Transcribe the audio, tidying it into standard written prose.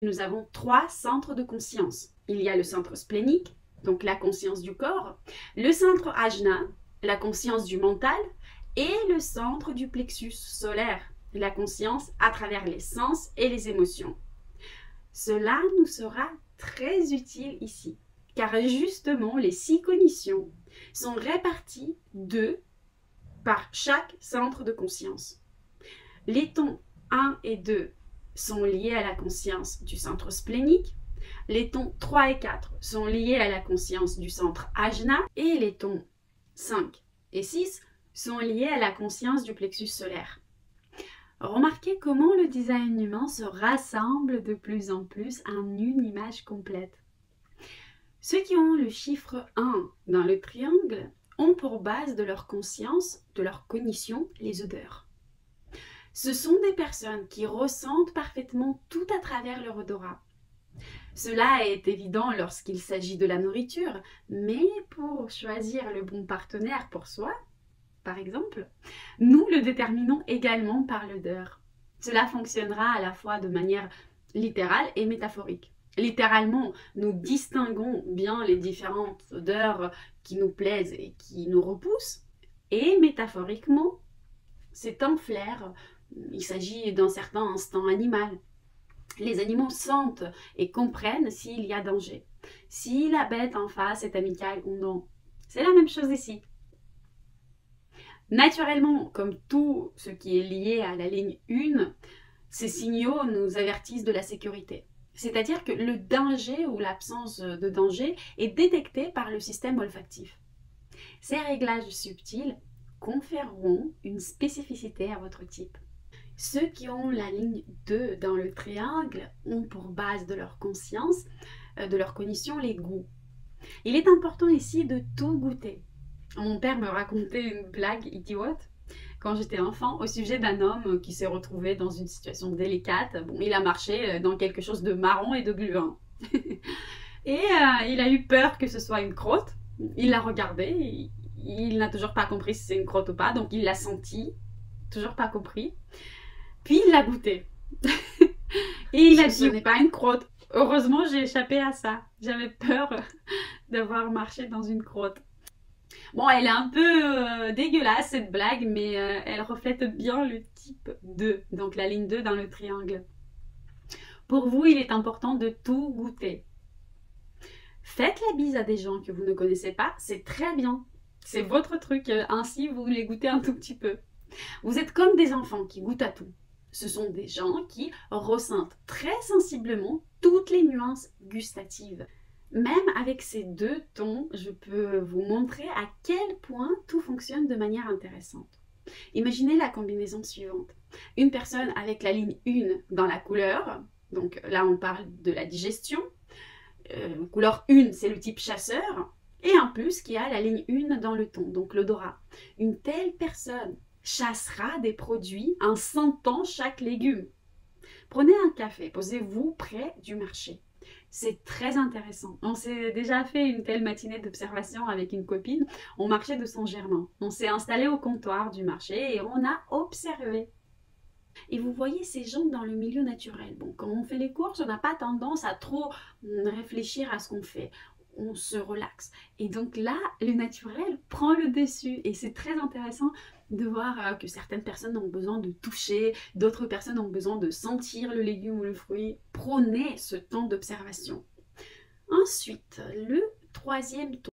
Nous avons trois centres de conscience. Il y a le centre splénique, donc la conscience du corps, le centre ajna, la conscience du mental, et le centre du plexus solaire, la conscience à travers les sens et les émotions. Cela nous sera très utile ici, car justement les 6 cognitions sont réparties 2 par chaque centre de conscience. Les tons 1 et 2 sont liés à la conscience du centre splénique, les tons 3 et 4 sont liés à la conscience du centre ajna, et les tons 5 et 6 sont liés à la conscience du plexus solaire. Remarquez comment le design humain se rassemble de plus en plus en une image complète. Ceux qui ont le chiffre 1 dans le triangle ont pour base de leur conscience, de leur cognition, les odeurs. Ce sont des personnes qui ressentent parfaitement tout à travers leur odorat. Cela est évident lorsqu'il s'agit de la nourriture, mais pour choisir le bon partenaire pour soi, par exemple, nous le déterminons également par l'odeur. Cela fonctionnera à la fois de manière littérale et métaphorique. Littéralement, nous distinguons bien les différentes odeurs qui nous plaisent et qui nous repoussent. Et métaphoriquement, c'est un flair. Il s'agit d'un certain instinct animal. Les animaux sentent et comprennent s'il y a danger, si la bête en face est amicale ou non. C'est la même chose ici. Naturellement, comme tout ce qui est lié à la ligne 1, ces signaux nous avertissent de la sécurité. C'est-à-dire que le danger ou l'absence de danger est détecté par le système olfactif. Ces réglages subtils conféreront une spécificité à votre type. Ceux qui ont la ligne 2 dans le triangle ont pour base de leur conscience, de leur cognition, les goûts. Il est important ici de tout goûter. Mon père me racontait une blague idiote quand j'étais enfant au sujet d'un homme qui s'est retrouvé dans une situation délicate. Bon, il a marché dans quelque chose de marron et de gluant. Et il a eu peur que ce soit une crotte. Il l'a regardé, il n'a toujours pas compris si c'est une crotte ou pas, donc il l'a senti, toujours pas compris. Puis il l'a goûté. Et il a dit, ce n'est pas une crotte. Heureusement, j'ai échappé à ça. J'avais peur d'avoir marché dans une crotte. Bon, elle est un peu dégueulasse cette blague, mais elle reflète bien le type 2, donc la ligne 2 dans le triangle. Pour vous, il est important de tout goûter. Faites la bise à des gens que vous ne connaissez pas, c'est très bien. C'est votre truc, ainsi vous les goûtez un tout petit peu. Vous êtes comme des enfants qui goûtent à tout. Ce sont des gens qui ressentent très sensiblement toutes les nuances gustatives. Même avec ces 2 tons, je peux vous montrer à quel point tout fonctionne de manière intéressante. Imaginez la combinaison suivante. Une personne avec la ligne 1 dans la couleur, donc là on parle de la digestion. Couleur 1, c'est le type chasseur. Et en plus, qui a la ligne 1 dans le ton, donc l'odorat. Une telle personne chassera des produits en sentant chaque légume. Prenez un café, posez-vous près du marché. C'est très intéressant. On s'est déjà fait une telle matinée d'observation avec une copine. On marchait de Saint-Germain. On s'est installé au comptoir du marché et on a observé. Et vous voyez ces gens dans le milieu naturel. Bon, quand on fait les courses, on n'a pas tendance à trop réfléchir à ce qu'on fait. On se relaxe. Et donc là, le naturel prend le dessus. Et c'est très intéressant de voir que certaines personnes ont besoin de toucher, d'autres personnes ont besoin de sentir le légume ou le fruit. Prenez ce temps d'observation. Ensuite, le troisième